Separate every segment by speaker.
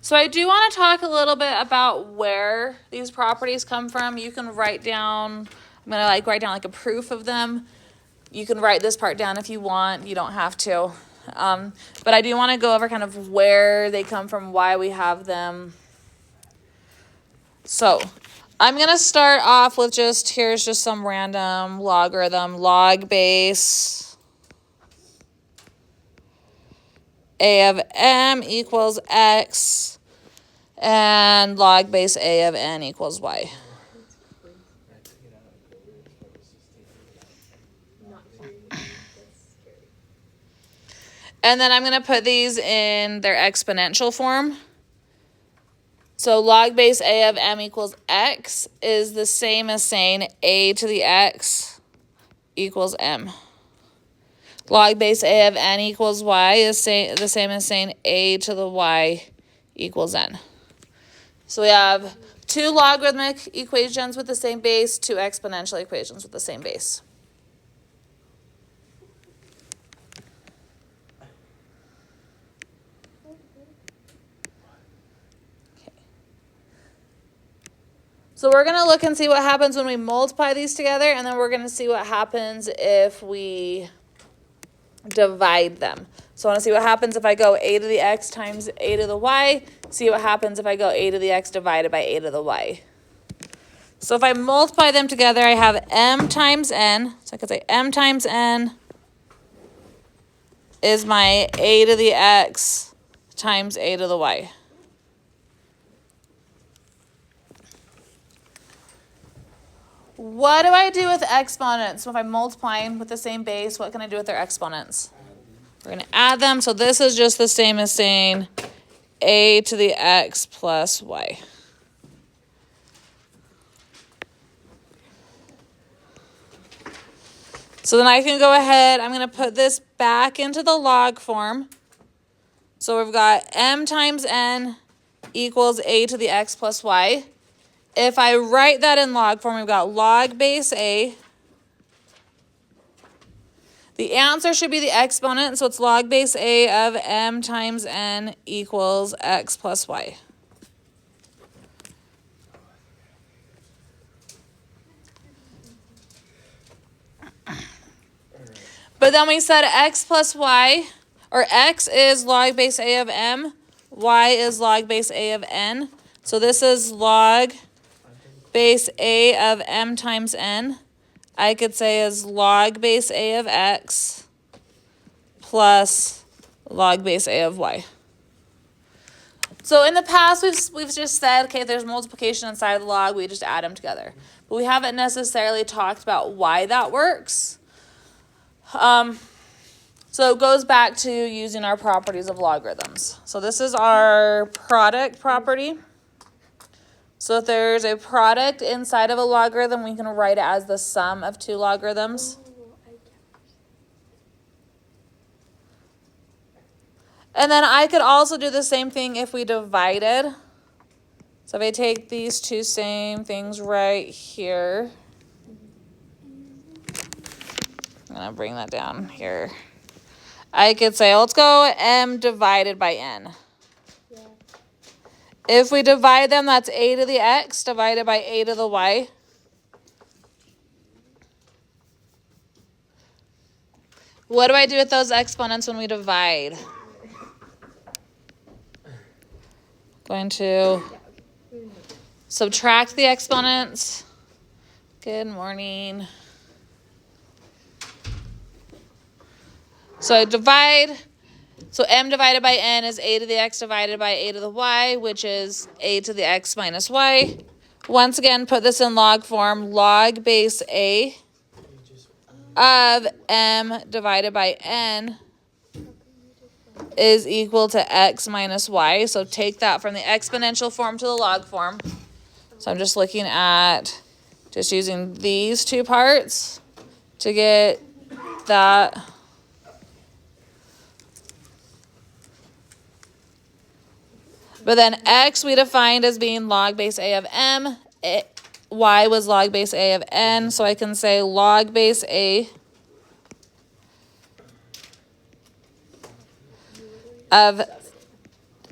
Speaker 1: So I do want to talk a little bit about where these properties come from. You can write down, I'm going to write down like a proof of them. You can write this part down if you want. You don't have to. But I do want to go over kind of where they come from, why we have them. So I'm going to start off with here's just some random logarithm. Log base A of m equals x, and log base A of n equals y. And then I'm going to put these in their exponential form. So log base A of m equals x is the same as saying a to the x equals m. Log base A of n equals y is the same as saying a to the y equals n. So we have two logarithmic equations with the same base, two exponential equations with the same base. So we're going to look and see what happens when we multiply these together, and then we're going to see what happens if we divide them. So I want to see what happens if I go a to the x times a to the y. See what happens if I go a to the x divided by a to the y. So if I multiply them together, I have m times n. So I could say m times n is my a to the x times a to the y. What do I do with exponents? So if I'm multiplying with the same base, what can I do with their exponents? We're going to add them. So this is just the same as saying a to the x plus y. So then I can go ahead, I'm going to put this back into the log form. So we've got m times n equals a to the x plus y. If I write that in log form, we've got log base a. The answer should be the exponent, so it's log base a of m times n equals x plus y. But then we said x plus y, or x is log base a of m, y is log base a of n. So this is log base a of m times n. I could say is log base a of x plus log base a of y. So in the past, we've just said, okay, if there's multiplication inside of the log, we just add them together. But we haven't necessarily talked about why that works. So it goes back to using our properties of logarithms. So this is our product property. So if there's a product inside of a logarithm, we can write it as the sum of two logarithms. And then I could also do the same thing if we divided. So if I take these two same things right here, I'm going to bring that down here. I could say, let's go m divided by n. Yeah. If we divide them, that's a to the x divided by a to the y. What do I do with those exponents when we divide? Going to subtract the exponents. Good morning. So I divide. So m divided by n is a to the x divided by a to the y, which is a to the x minus y. Once again, put this in log form. Log base a of m divided by n is equal to x minus y. So take that from the exponential form to the log form. So I'm just looking at just using these two parts to get that. But then x we defined as being log base a of m. Y was log base a of n. So I can say log base a of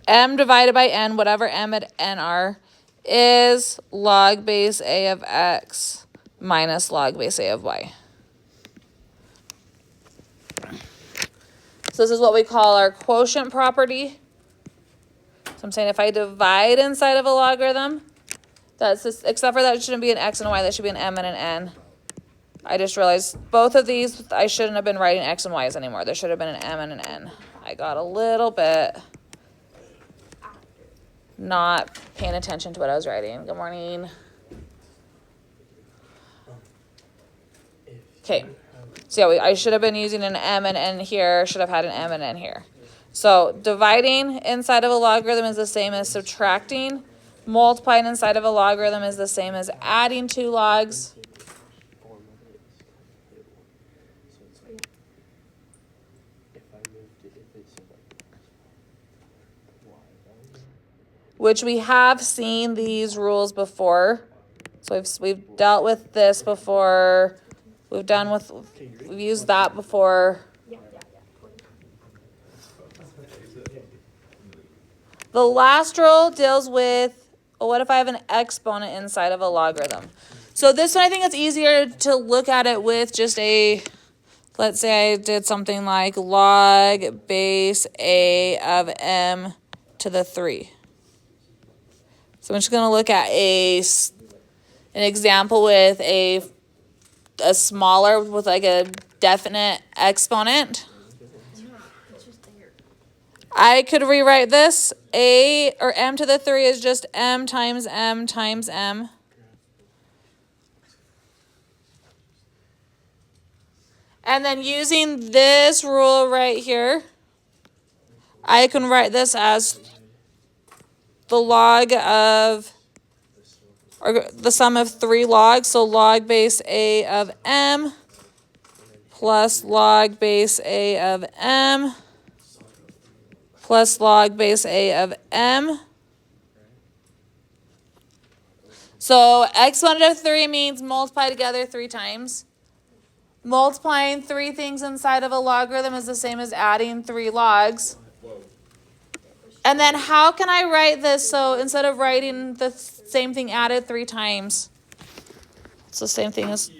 Speaker 1: m divided by n, whatever m and n are, is log base a of x minus log base a of y. So this is what we call our quotient property. So I'm saying if I divide inside of a logarithm, that's just, except for that it shouldn't be an x and a y, that should be an m and an n. I just realized both of these, I shouldn't have been writing x and y's anymore. There should have been an m and an n. I got a little bit not paying attention to what I was writing. Good morning. Okay. So yeah, I should have been using an m and n here. Should have had an m and n here. So dividing inside of a logarithm is the same as subtracting. Multiplying inside of a logarithm is the same as adding two logs. Which we have seen these rules before. So we've dealt with this before. We've used that before. The last rule deals with, well, what if I have an exponent inside of a logarithm? So this one, I think it's easier to look at it with just let's say I did something like log base a of m to the 3. So I'm just going to look at an example with a smaller, with like a definite exponent. I could rewrite this. A or m to the 3 is just m times m times m. And then using this rule right here, I can write this as the log of, or the sum of 3 logs. So log base a of m plus log base a of m plus log base a of m. So exponent of 3 means multiply together 3 times. Multiplying 3 things inside of a logarithm is the same as adding 3 logs. And then how can I write this so instead of writing the same thing added 3 times, it's the same thing as,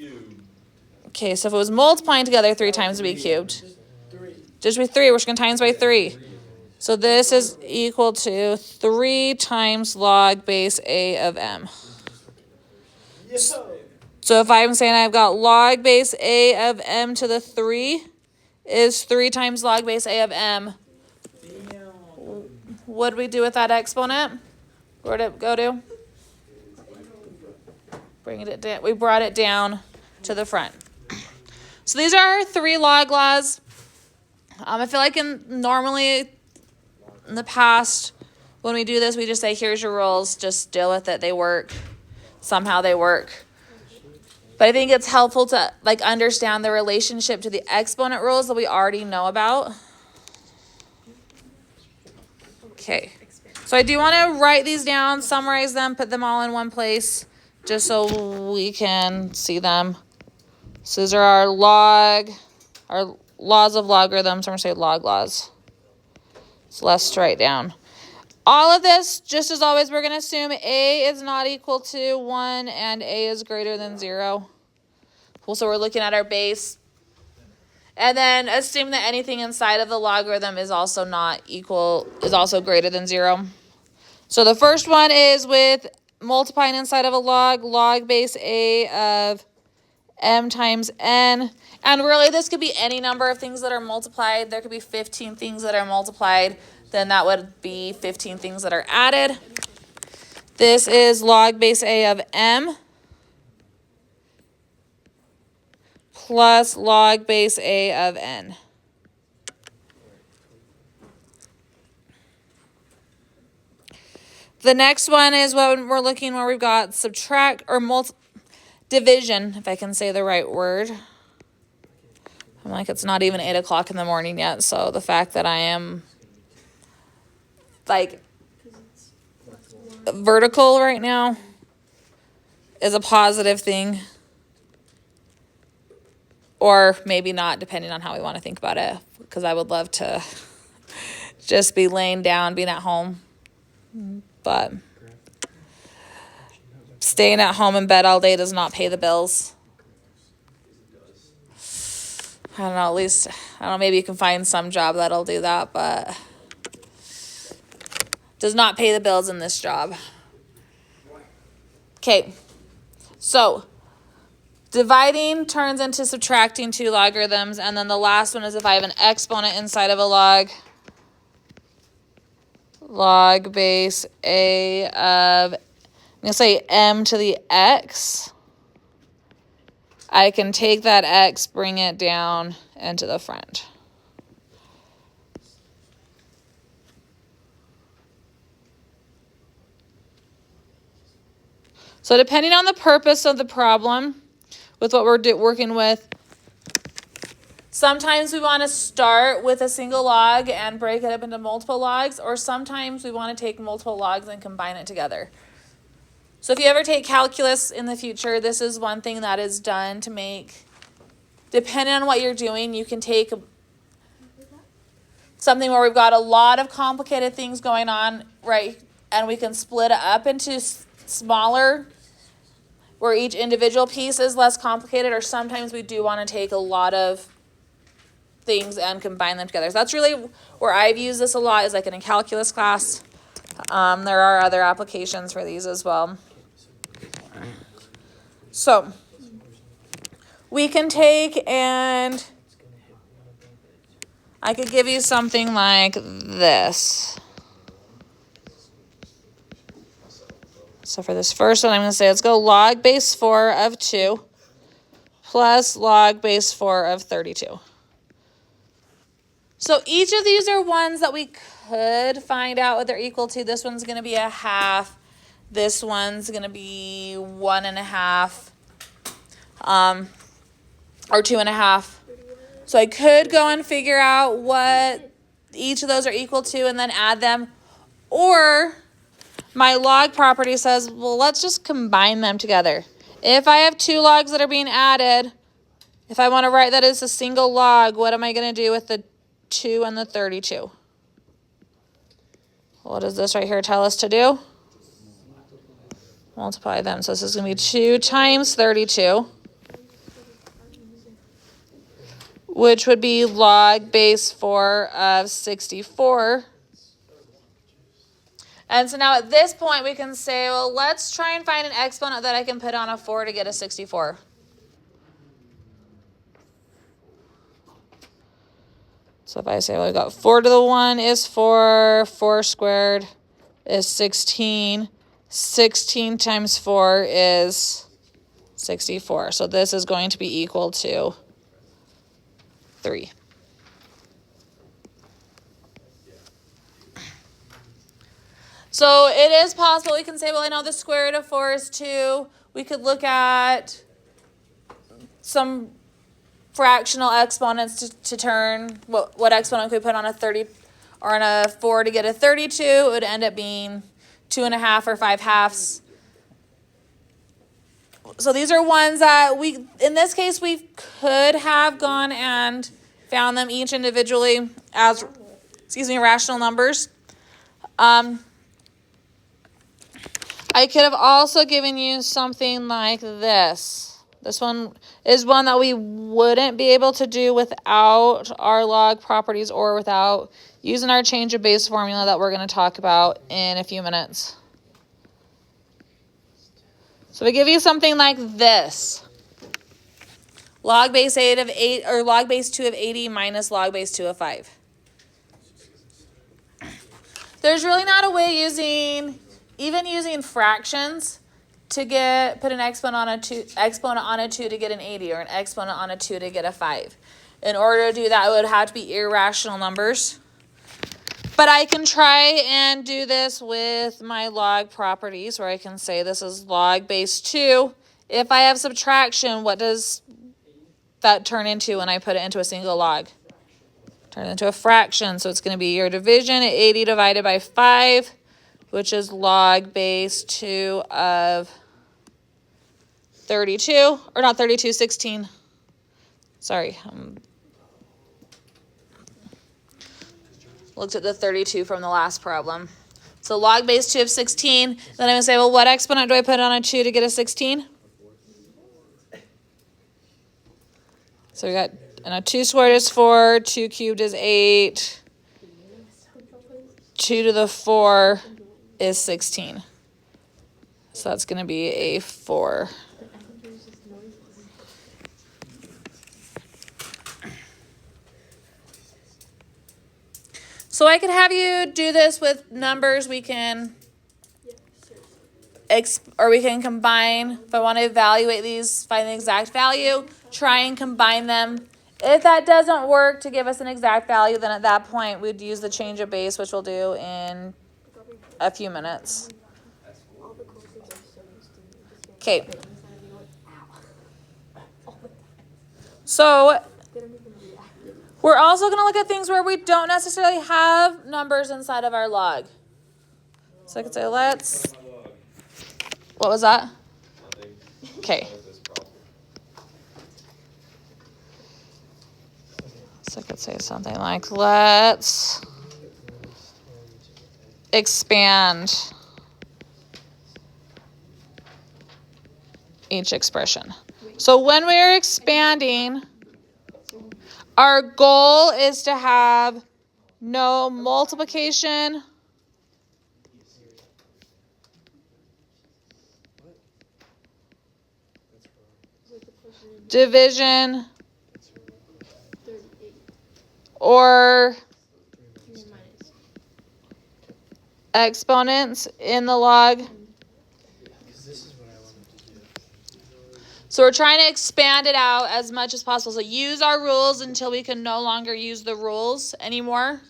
Speaker 1: okay, so if it was multiplying together 3 times, it would be cubed. Just be 3, we're just going to times by 3. So this is equal to 3 times log base a of m. So if I'm saying I've got log base a of m to the 3 is 3 times log base a of m. What do we do with that exponent? Where'd it go to? Bringing it down. We brought it down to the front. So these are our 3 log laws. I feel like normally in the past, when we do this, we just say, here's your rules, just deal with it. They work. Somehow they work. But I think it's helpful to understand the relationship to the exponent rules that we already know about. Okay, so I do want to write these down, summarize them, put them all in one place, just so we can see them. So these are our laws of logarithms. I'm going to say log laws. So let's write down. All of this, just as always, we're going to assume a is not equal to 1 and a is greater than 0. Cool, so we're looking at our base. And then assume that anything inside of the logarithm is also greater than 0. So the first one is with multiplying inside of a log base a of m times n. And really this could be any number of things that are multiplied. There could be 15 things that are multiplied. Then that would be 15 things that are added. This is log base a of m plus log base a of n. The next one is what we're looking where we've got subtract or division, if I can say the right word. I'm like, it's not even 8 o'clock in the morning yet, so the fact that I am vertical right now is a positive thing. Or maybe not, depending on how we want to think about it, because I would love to just be laying down, being at home. But staying at home in bed all day does not pay the bills. I don't know, at least, I don't know, maybe you can find some job that'll do that, but does not pay the bills in this job. Okay, so dividing turns into subtracting two logarithms, and then the last one is if I have an exponent inside of a log base a of, I'm going to say m to the x, I can take that x, bring it down into the front. So depending on the purpose of the problem, with what we're working with, sometimes we want to start with a single log and break it up into multiple logs, or sometimes we want to take multiple logs and combine it together. So if you ever take calculus in the future, this is one thing that is done to make, depending on what you're doing, you can take something where we've got a lot of complicated things going on, right, and we can split it up into smaller, where each individual piece is less complicated, or sometimes we do want to take a lot of things and combine them together. So that's really where I've used this a lot, is like in a calculus class. There are other applications for these as well. So we can take, and I could give you something like this. So for this first one, I'm going to say, let's go log base 4 of 2 plus log base 4 of 32. So each of these are ones that we could find out what they're equal to. This one's going to be a half. This one's going to be 1.5, or 2.5. So I could go and figure out what each of those are equal to and then add them. Or my log property says, well, let's just combine them together. If I have two logs that are being added, if I want to write that as a single log, what am I going to do with the 2 and the 32? What does this right here tell us to do? Multiply them. So this is going to be 2 times 32, which would be log base 4 of 64. And so now at this point we can say, well, let's try and find an exponent that I can put on a 4 to get a 64. So if I say, well, we've got 4 to the 1 is 4, 4 squared is 16, 16 times 4 is 64. So this is going to be equal to 3. So it is possible we can say, well, I know the square root of 4 is 2. We could look at some fractional exponents to turn, what exponent could we put on a 30 or on a 4 to get a 32? It would end up being 2.5 or 5/2. So these are ones that we, in this case, we could have gone and found them each individually as, rational numbers. I could have also given you something like this. This one is one that we wouldn't be able to do without our log properties or without using our change of base formula that we're going to talk about in a few minutes. So we give you something like this. Log base 8 of 8, or log base 2 of 80 minus log base 2 of 5. There's really not a way even using fractions to put an exponent on a 2 to get an 80, or an exponent on a 2 to get a 5. In order to do that, it would have to be irrational numbers. But I can try and do this with my log properties, where I can say this is log base 2. If I have subtraction, what does that turn into when I put it into a single log? Turn it into a fraction. So it's going to be your division at 80 divided by 5, which is log base 2 of 32, or not 32, 16. Sorry. Looked at the 32 from the last problem. So log base 2 of 16. Then I'm going to say, well, what exponent do I put on a 2 to get a 16? So we got, and a 2 squared is 4, 2 cubed is 8, 2 to the 4 is 16. So that's going to be a 4. So I could have you do this with numbers we can, or we can combine. If I want to evaluate these, find the exact value, try and combine them. If that doesn't work to give us an exact value, then at that point we'd use the change of base, which we'll do in a few minutes. Okay. So we're also going to look at things where we don't necessarily have numbers inside of our log. So I could say, let's, what was that? Okay. So I could say something like, let's expand each expression. So when we're expanding, our goal is to have no multiplication, division, or exponents in the log. So we're trying to expand it out as much as possible. So use our rules until we can no longer use the rules anymore.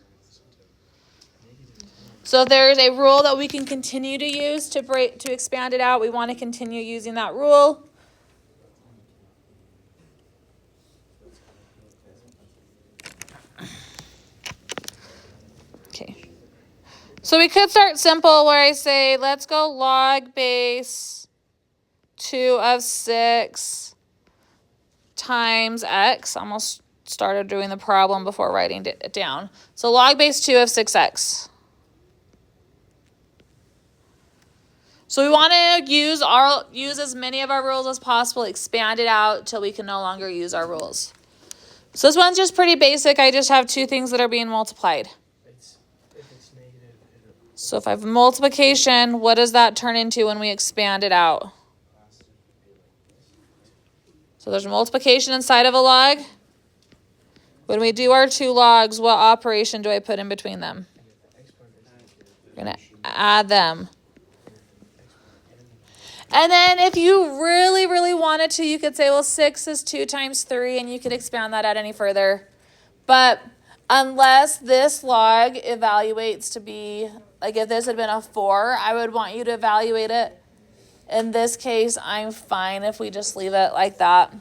Speaker 1: So if there's a rule that we can continue to use to expand it out, we want to continue using that rule. Okay. So we could start simple where I say, let's go log base 2 of 6 times x. Almost started doing the problem before writing it down. So log base 2 of 6x. So we want to use as many of our rules as possible, expand it out till we can no longer use our rules. So this one's just pretty basic. I just have 2 things that are being multiplied. So if I have multiplication, what does that turn into when we expand it out? So there's multiplication inside of a log. When we do our 2 logs, what operation do I put in between them? We're going to add them. And then if you really, really wanted to, you could say, well, 6 is 2 times 3, and you could expand that out any further. But unless this log evaluates to be, like if this had been a 4, I would want you to evaluate it. In this case, I'm fine if we just leave it like that.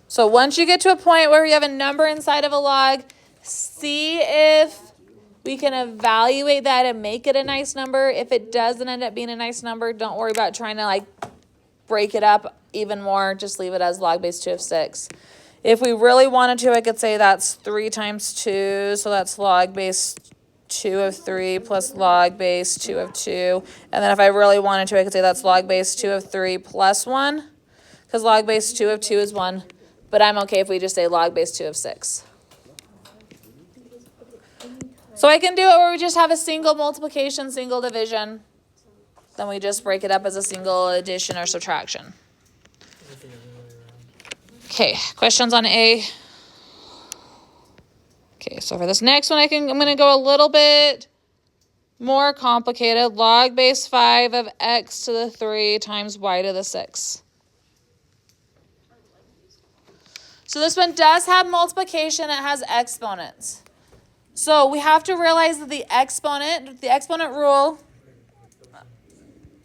Speaker 1: So once you get to a point where you have a number inside of a log, see if we can evaluate that and make it a nice number. If it doesn't end up being a nice number, don't worry about trying to break it up even more. Just leave it as log base 2 of 6. If we really wanted to, I could say that's 3 times 2, so that's log base 2 of 3 plus log base 2 of 2. And then if I really wanted to, I could say that's log base 2 of 3 plus 1, because log base 2 of 2 is 1. But I'm okay if we just say log base 2 of 6. So I can do it where we just have a single multiplication, single division. Then we just break it up as a single addition or subtraction. Okay, questions on A? Okay, so for this next one, I'm going to go a little bit more complicated. Log base 5 of x to the 3 times y to the 6. So this one does have multiplication. It has exponents. So we have to realize that the exponent rule,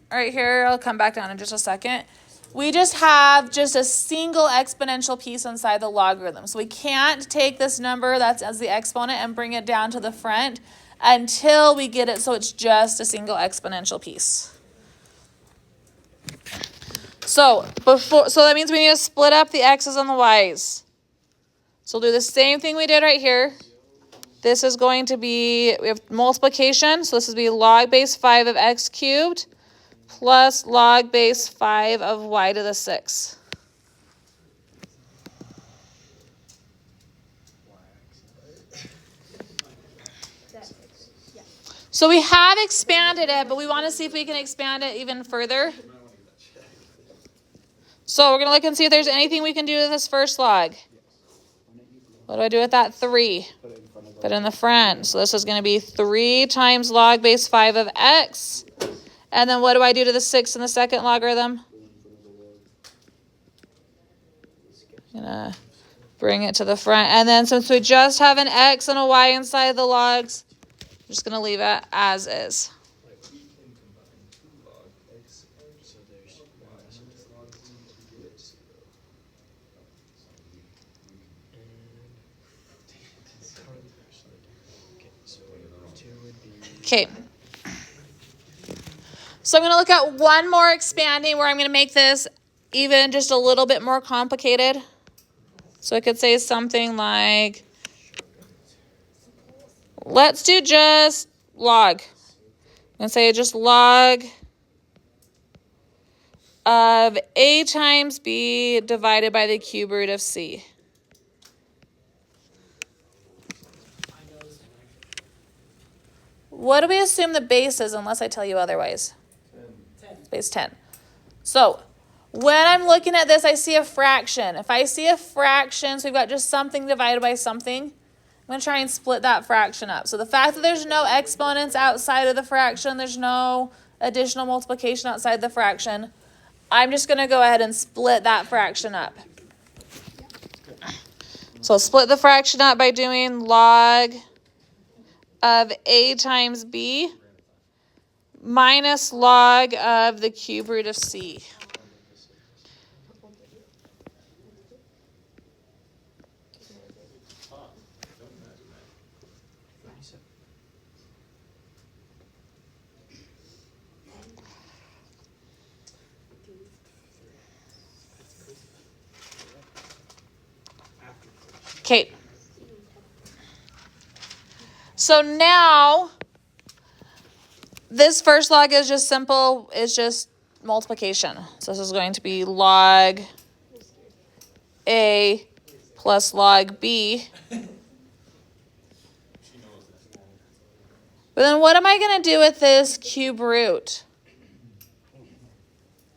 Speaker 1: right here, I'll come back down in just a second. We just have just a single exponential piece inside the logarithm. So we can't take this number that's as the exponent and bring it down to the front until we get it so it's just a single exponential piece. So that means we need to split up the x's and the y's. So we'll do the same thing we did right here. This is going to be, we have multiplication, so this would be log base 5 of x cubed plus log base 5 of y to the 6. So we have expanded it, but we want to see if we can expand it even further. So we're going to look and see if there's anything we can do to this first log. What do I do with that 3? Put it in the front. So this is going to be 3 times log base 5 of x. And then what do I do to the 6 in the second logarithm? I'm going to bring it to the front. And then since we just have an x and a y inside the logs, I'm just going to leave it as is. Okay. So I'm going to look at one more expanding where I'm going to make this even just a little bit more complicated. So I could say something like, let's do just log. I'm going to say just log of a times b divided by the cube root of c. What do we assume the base is unless I tell you otherwise? 10. Base 10. So when I'm looking at this, I see a fraction. If I see a fraction, so we've got just something divided by something, I'm going to try and split that fraction up. So the fact that there's no exponents outside of the fraction, there's no additional multiplication outside the fraction, I'm just going to go ahead and split that fraction up. So I'll split the fraction up by doing log of a times b minus log of the cube root of c. Okay. So now, this first log is just simple, it's just multiplication. So this is going to be log A plus log B. But then what am I going to do with this cube root?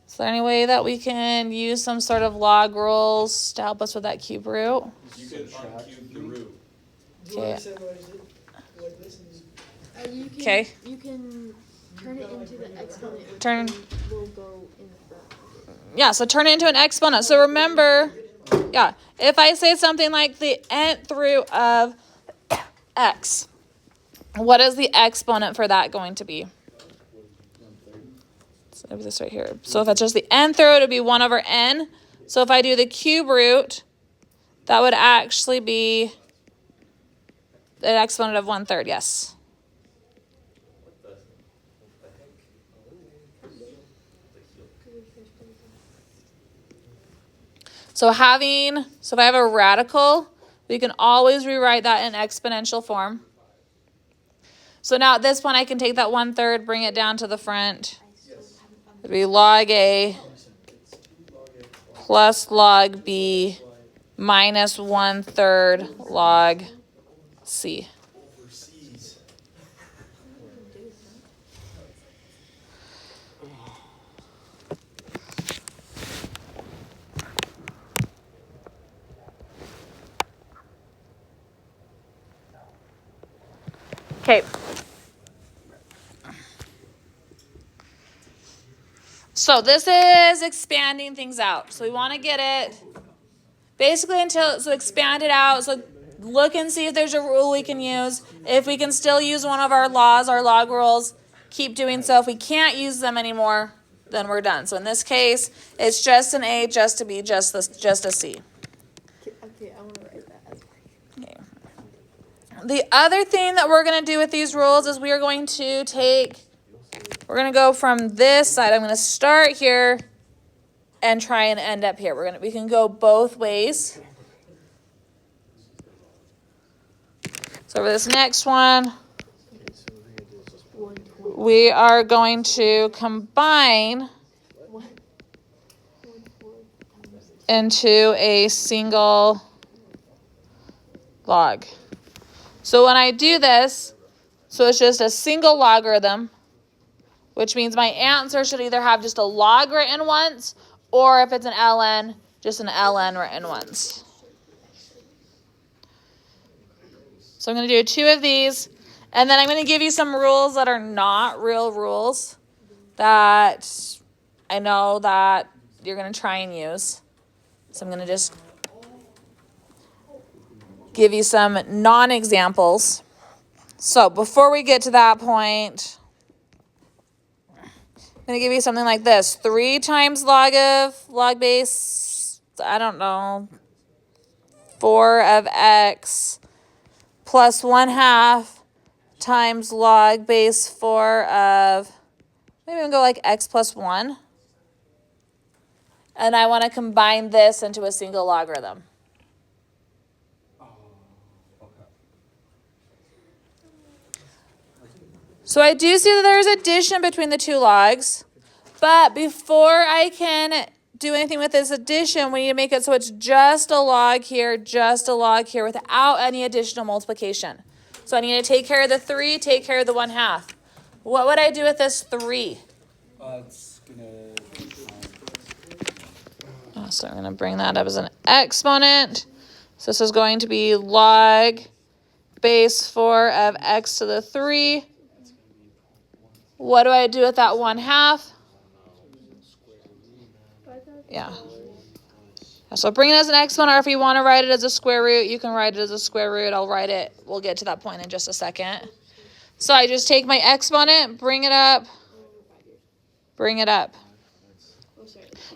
Speaker 1: Is there any way that we can use some sort of log rules to help us with that cube root?
Speaker 2: You can uncube the root.
Speaker 1: Okay.
Speaker 3: Okay. You can turn it into the exponent.
Speaker 1: Turn.
Speaker 3: Will go in the front.
Speaker 1: Yeah, so turn it into an exponent. So remember, yeah, if I say something like the nth root of x, what is the exponent for that going to be? So maybe this right here. So if it's just the nth root, it would be 1 over n. So if I do the cube root, that would actually be an exponent of 1/3, yes. So if I have a radical, we can always rewrite that in exponential form. So now at this point, I can take that 1/3, bring it down to the front. It would be log A plus log B minus 1/3 log C. Okay. So this is expanding things out. So we want to get it basically so expand it out. So look and see if there's a rule we can use. If we can still use one of our laws, our log rules, keep doing so. If we can't use them anymore, then we're done. So in this case, it's just an A, just a B, just a C.
Speaker 3: Okay, I want to write that as
Speaker 1: Okay. The other thing that we're going to do with these rules is we're going to go from this side. I'm going to start here and try and end up here. We can go both ways. So for this next one,
Speaker 3: 120.
Speaker 1: we are going to combine
Speaker 3: 1/4 times
Speaker 1: into a single log. So when I do this, so it's just a single logarithm, which means my answer should either have just a log written once, or if it's an ln, just an ln written once. So I'm going to do 2 of these, and then I'm going to give you some rules that are not real rules that I know that you're going to try and use. So I'm going to just give you some non-examples. So before we get to that point, I'm going to give you something like this. 3 times log base, I don't know, 4 of x plus 1/2 times log base 4 of, maybe we can go like x plus 1. And I want to combine this into a single logarithm. So I do see that there's addition between the 2 logs, but before I can do anything with this addition, we need to make it so it's just a log here without any additional multiplication. So I need to take care of the 3, take care of the 1/2. What would I do with this 3?
Speaker 2: It's gonna.
Speaker 1: So I'm going to bring that up as an exponent. So this is going to be log base 4 of x to the 3. What do I do with that 1/2? Yeah. So bring it as an exponent, or if you want to write it as a square root, you can write it as a square root. I'll write it. We'll get to that point in just a second. So I just take my exponent, bring it up.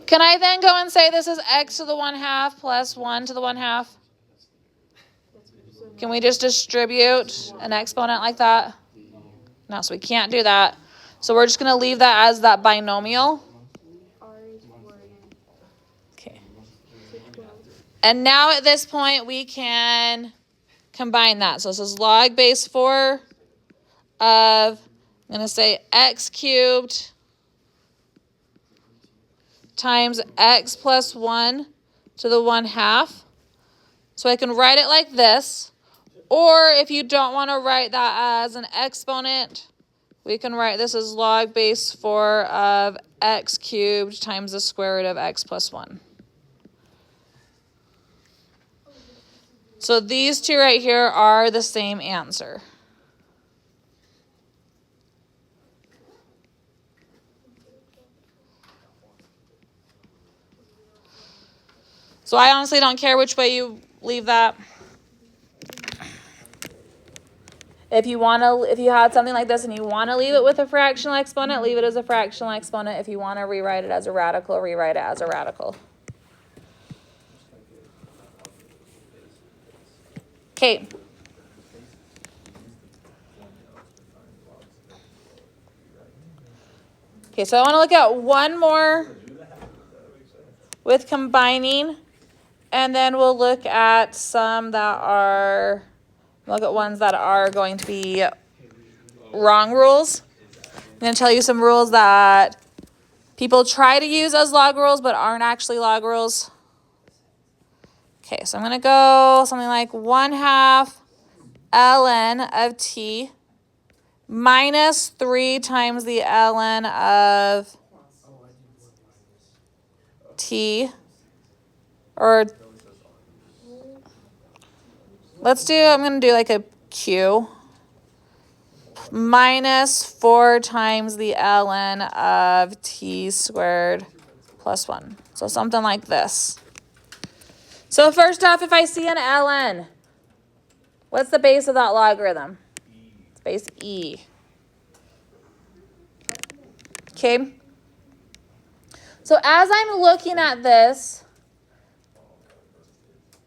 Speaker 1: Can I then go and say this is x to the 1/2 plus 1 to the 1/2? Can we just distribute an exponent like that? No, so we can't do that. So we're just going to leave that as that binomial. Okay. And now at this point, we can combine that. So this is log base 4 of, I'm going to say x cubed times x plus 1 to the 1/2. So I can write it like this. Or if you don't want to write that as an exponent, we can write this as log base 4 of x cubed times the square root of x plus 1. So these 2 right here are the same answer. So I honestly don't care which way you leave that. If you had something like this and you want to leave it with a fractional exponent, leave it as a fractional exponent. If you want to rewrite it as a radical, rewrite it as a radical. Okay. Okay, so I want to look at one more with combining, and then we'll look at some that are, look at ones that are going to be wrong rules. I'm going to tell you some rules that people try to use as log rules but aren't actually log rules. Okay, so I'm going to go something like 1/2 ln of t minus 3 times the ln of t, or I'm going to do like a q, minus 4 times the ln of t squared plus 1. So something like this. So first off, if I see an ln, what's the base of that logarithm? It's base e. Okay. So as I'm looking at this,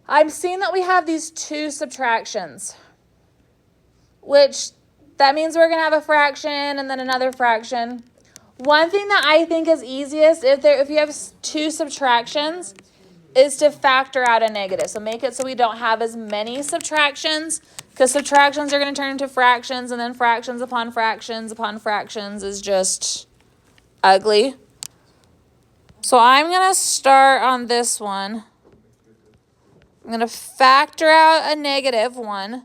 Speaker 1: I'm seeing that we have these 2 subtractions, which that means we're going to have a fraction and then another fraction. One thing that I think is easiest if you have 2 subtractions is to factor out a negative. So make it so we don't have as many subtractions, Because subtractions are going to turn into fractions, and then fractions upon fractions is just ugly. So I'm going to start on this one. I'm going to factor out a -1,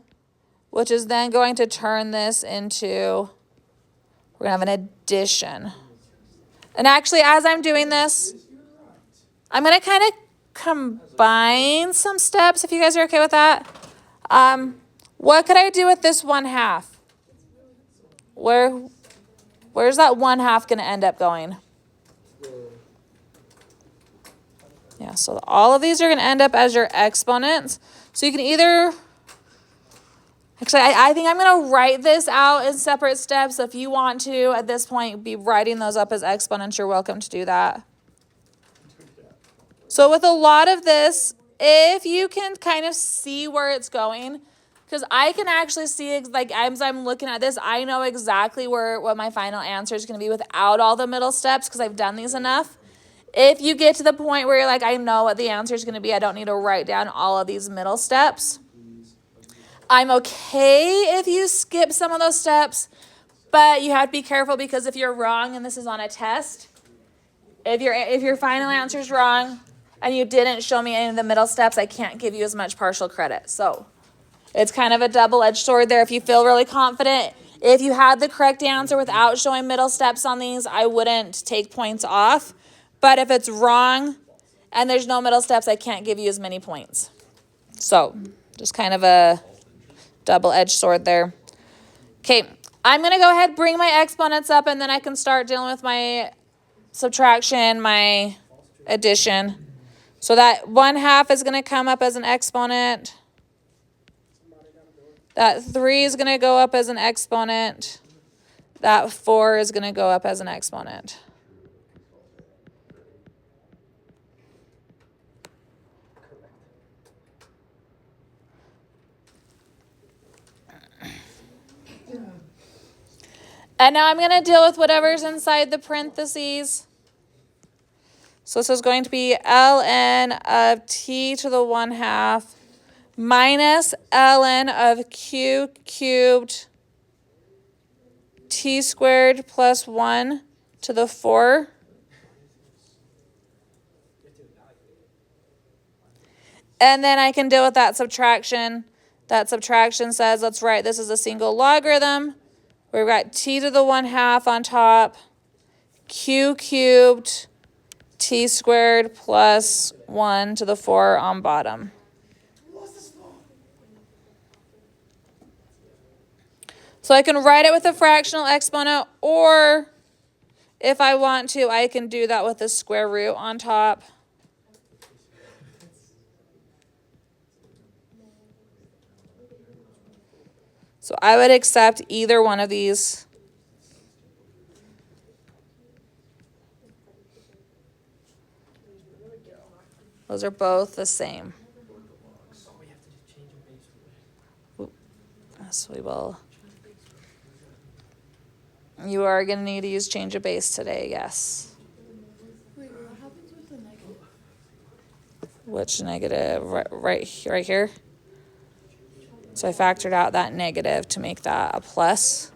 Speaker 1: which is then going to turn this into, we're going to have an addition. And actually, as I'm doing this, I'm going to kind of combine some steps, if you guys are okay with that. What could I do with this 1/2? Where's that 1/2 going to end up going? Yeah, so all of these are going to end up as your exponents. So you can either, actually, I think I'm going to write this out in separate steps. If you want to, at this point, be writing those up as exponents, you're welcome to do that. So with a lot of this, if you can kind of see where it's going, because I can actually see, like as I'm looking at this, I know exactly what my final answer is going to be without all the middle steps because I've done these enough. If you get to the point where you're like, I know what the answer is going to be, I don't need to write down all of these middle steps. I'm okay if you skip some of those steps, but you have to be careful because if you're wrong and this is on a test, if your final answer is wrong and you didn't show me any of the middle steps, I can't give you as much partial credit. So it's kind of a double-edged sword there. If you feel really confident, if you had the correct answer without showing middle steps on these, I wouldn't take points off. But if it's wrong and there's no middle steps, I can't give you as many points. So just kind of a double-edged sword there. Okay, I'm going to go ahead and bring my exponents up, and then I can start dealing with my subtraction, my addition. So that 1/2 is going to come up as an exponent. That 3 is going to go up as an exponent. That 4 is going to go up as an exponent. And now I'm going to deal with whatever's inside the parentheses. So this is going to be ln of t to the 1/2 minus ln of q cubed t squared plus 1 to the 4. And then I can deal with that subtraction. That subtraction says, let's write this as a single logarithm. We've got t to the 1/2 on top, q cubed, t squared plus 1 to the 4 on bottom. So I can write it with a fractional exponent, or if I want to, I can do that with a square root on top. So I would accept either one of these. Those are both the same. Yes, we will. You are going to need to use change of base today, yes.
Speaker 3: Wait, what happens with the negative?
Speaker 1: Which negative? Right here. So I factored out that negative to make that a plus.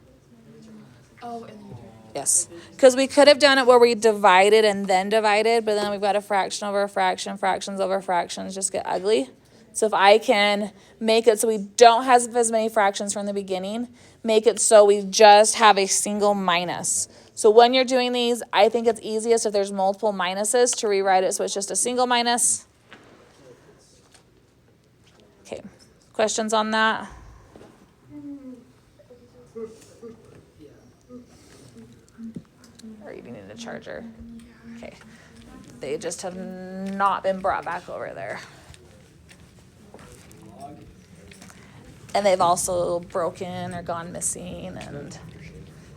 Speaker 3: Oh, and then you turn.
Speaker 1: Yes, because we could have done it where we divided and then divided, but then we've got a fraction over a fraction, fractions over fractions just get ugly. So if I can make it so we don't have as many fractions from the beginning, make it so we just have a single minus. So when you're doing these, I think it's easiest if there's multiple minuses to rewrite it so it's just a single minus. Okay, questions on that? Or you need a charger? Okay, they just have not been brought back over there. And they've also broken or gone missing, and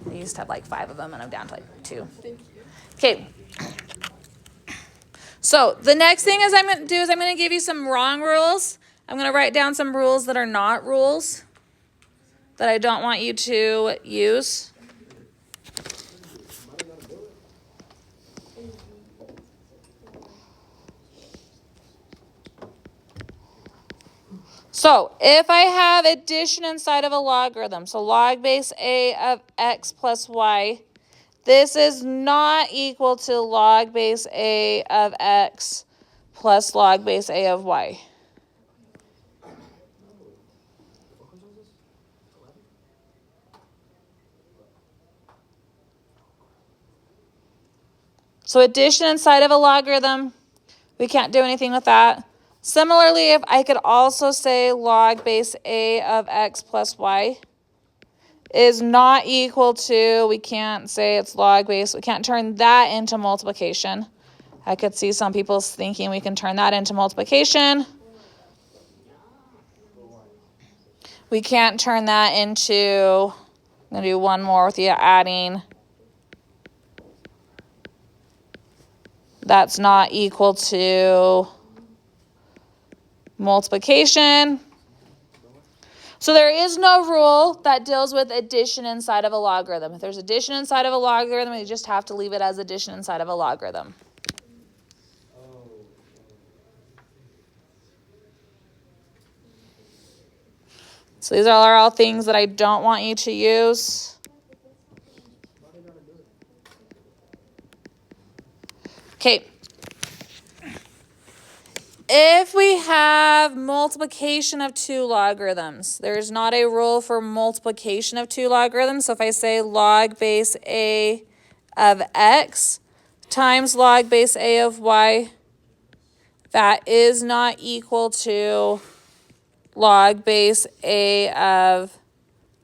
Speaker 1: I used to have like 5 of them, and I'm down to like 2.
Speaker 3: Thank you.
Speaker 1: Okay. So the next thing is I'm going to do is I'm going to give you some wrong rules. I'm going to write down some rules that are not rules that I don't want you to use. So if I have addition inside of a logarithm, so log base a of x plus y, this is not equal to log base a of x plus log base a of y. So addition inside of a logarithm, we can't do anything with that. Similarly, if I could also say log base a of x plus y is not equal to, we can't say it's log base, we can't turn that into multiplication. I could see some people thinking we can turn that into multiplication. We can't turn that into, I'm going to do one more with you adding. That's not equal to multiplication. So there is no rule that deals with addition inside of a logarithm. If there's addition inside of a logarithm, you just have to leave it as addition inside of a logarithm. So these are all things that I don't want you to use. Okay. If we have multiplication of two logarithms, there's not a rule for multiplication of two logarithms. So if I say log base a of x times log base a of y, that is not equal to log base a of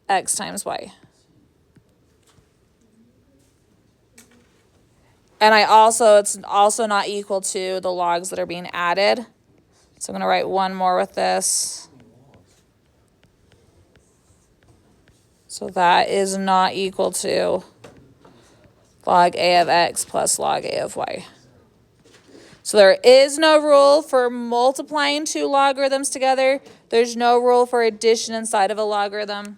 Speaker 1: x times y. And it's also not equal to the logs that are being added. So I'm going to write one more with this. So that is not equal to log a of x plus log a of y. So there is no rule for multiplying two logarithms together. There's no rule for addition inside of a logarithm.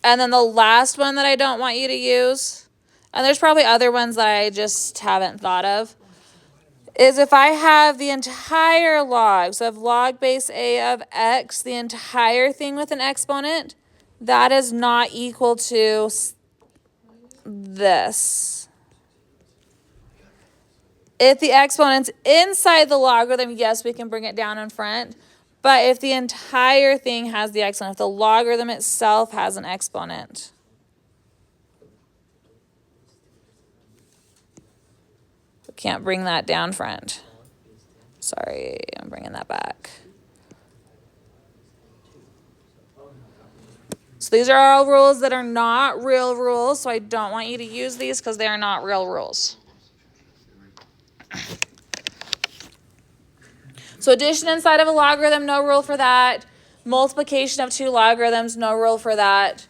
Speaker 1: And then the last one that I don't want you to use, and there's probably other ones that I just haven't thought of, is if I have the entire log, so if log base a of x, the entire thing with an exponent, that is not equal to this. If the exponent's inside the logarithm, yes, we can bring it down in front. But if the entire thing has the exponent, if the logarithm itself has an exponent, we can't bring that down front. Sorry, I'm bringing that back. So these are all rules that are not real rules, so I don't want you to use these because they are not real rules. So addition inside of a logarithm, no rule for that. Multiplication of two logarithms, no rule for that.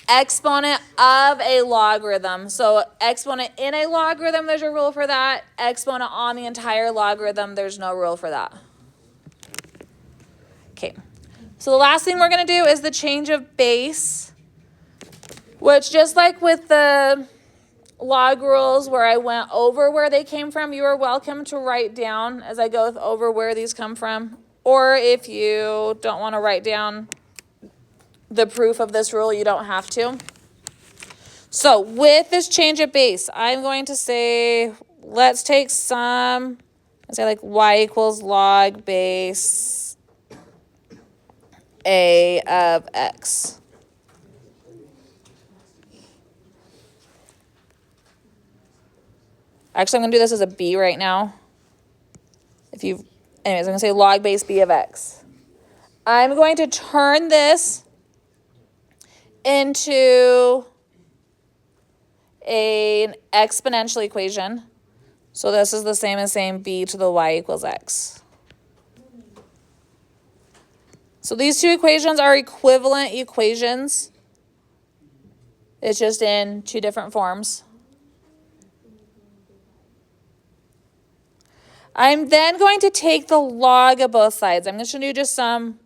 Speaker 1: Exponent of a logarithm. So exponent in a logarithm, there's a rule for that. Exponent on the entire logarithm, there's no rule for that. Okay. So the last thing we're going to do is the change of base, which just like with the log rules where I went over where they came from, you are welcome to write down as I go over where these come from. Or if you don't want to write down the proof of this rule, you don't have to. So with this change of base, I'm going to say, let's take some, let's say like y equals log base a of x. Actually, I'm going to do this as a b right now. Anyways, I'm going to say log base b of x. I'm going to turn this into an exponential equation. So this is the same as saying b to the y equals x. So these two equations are equivalent equations. It's just in two different forms. I'm then going to take the log of both sides. I'm just going to do just some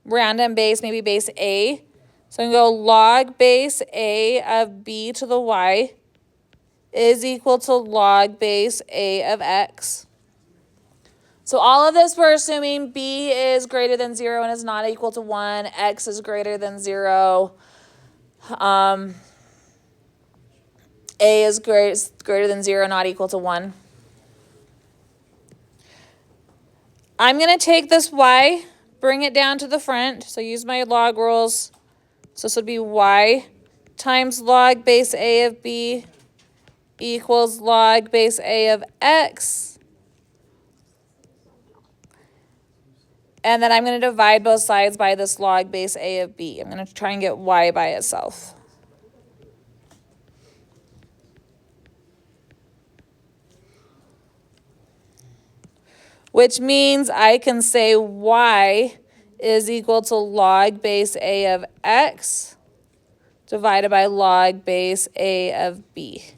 Speaker 1: random base, maybe base a. So I'm going to go log base a of b to the y is equal to log base a of x. So all of this, we're assuming b is greater than 0 and is not equal to 1. X is greater than 0. A is greater than 0, not equal to 1. I'm going to take this y, bring it down to the front. So use my log rules. So this would be y times log base a of b equals log base a of x. And then I'm going to divide both sides by this log base a of b. I'm going to try and get y by itself. Which means I can say y is equal to log base a of x divided by log base a of b.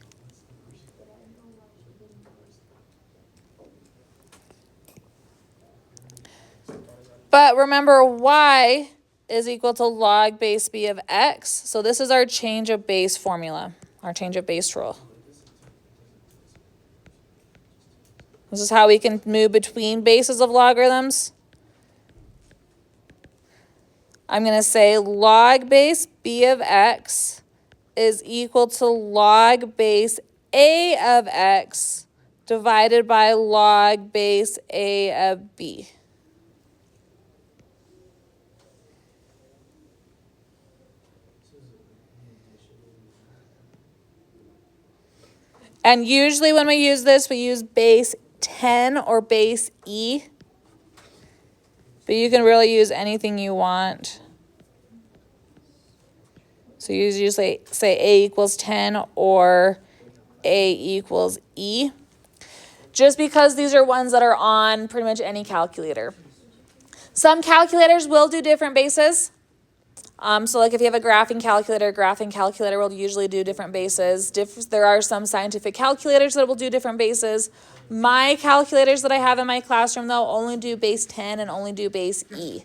Speaker 1: But remember, y is equal to log base b of x. So this is our change of base formula, our change of base rule. This is how we can move between bases of logarithms. I'm going to say log base b of x is equal to log base a of x divided by log base a of b. And usually when we use this, we use base 10 or base e. But you can really use anything you want. So you usually say a equals 10 or a equals e. Just because these are ones that are on pretty much any calculator. Some calculators will do different bases. So like if you have a graphing calculator will usually do different bases. There are some scientific calculators that will do different bases. My calculators that I have in my classroom, though, only do base 10 and only do base E.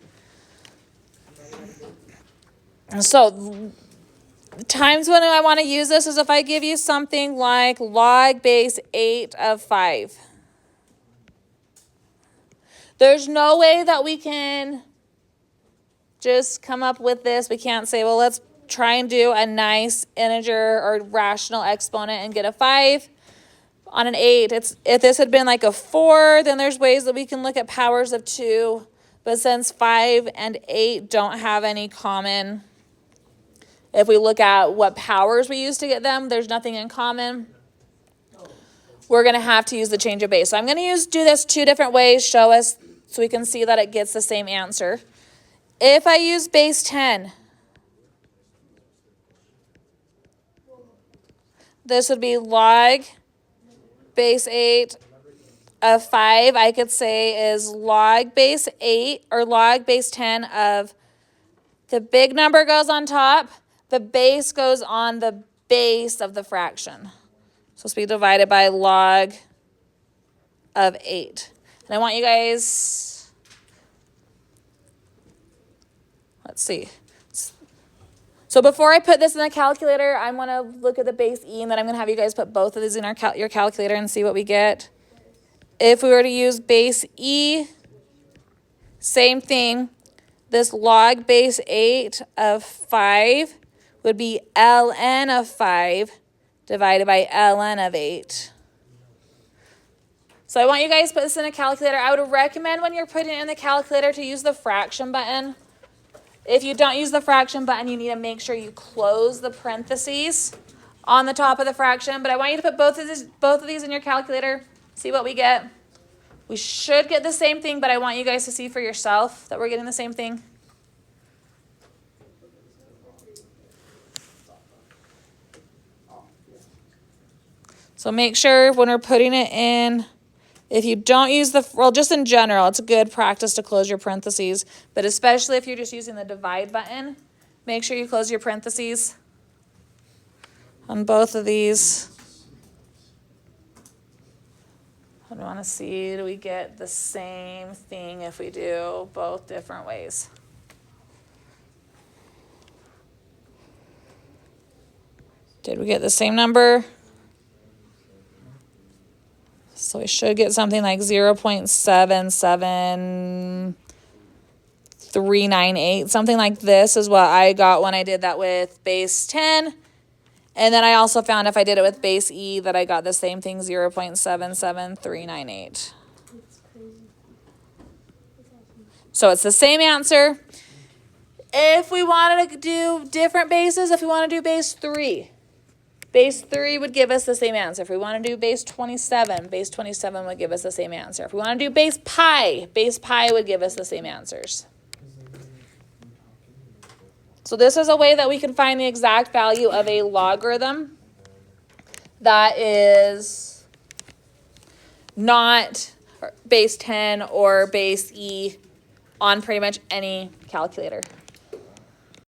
Speaker 1: So the times when I want to use this is if I give you something like log base 8 of 5. There's no way that we can just come up with this. We can't say, well, let's try and do a nice integer or rational exponent and get a 5 on an 8. If this had been like a 4, then there's ways that we can look at powers of 2. But since 5 and 8 don't have any common, if we look at what powers we use to get them, there's nothing in common. We're going to have to use the change of base. So I'm going to do this 2 different ways, show us so we can see that it gets the same answer. If I use base 10, this would be log base 8 of 5. I could say is log base 8 or log base 10 of the big number goes on top, the base goes on the base of the fraction. So it's be divided by log of 8. And I want you guys, let's see. So before I put this in the calculator, I want to look at the base E, and then I'm going to have you guys put both of these in your calculator and see what we get. If we were to use base E, same thing. This log base 8 of 5 would be ln of 5 divided by ln of 8. So I want you guys to put this in a calculator. I would recommend when you're putting it in the calculator to use the fraction button. If you don't use the fraction button, you need to make sure you close the parentheses on the top of the fraction. But I want you to put both of these in your calculator, see what we get. We should get the same thing, but I want you guys to see for yourself that we're getting the same thing. So make sure when we're putting it in, if you don't use just in general, it's a good practice to close your parentheses, but especially if you're just using the divide button, make sure you close your parentheses on both of these. I want to see, do we get the same thing if we do both different ways? Did we get the same number? So we should get something like 0.77398. Something like this is what I got when I did that with base 10. And then I also found if I did it with base E that I got the same thing, 0.77398. So it's the same answer. If we wanted to do different bases, if we want to do base 3 would give us the same answer. If we want to do base 27 would give us the same answer. If we want to do base pi would give us the same answers. So this is a way that we can find the exact value of a logarithm that is not base 10 or base E on pretty much any calculator.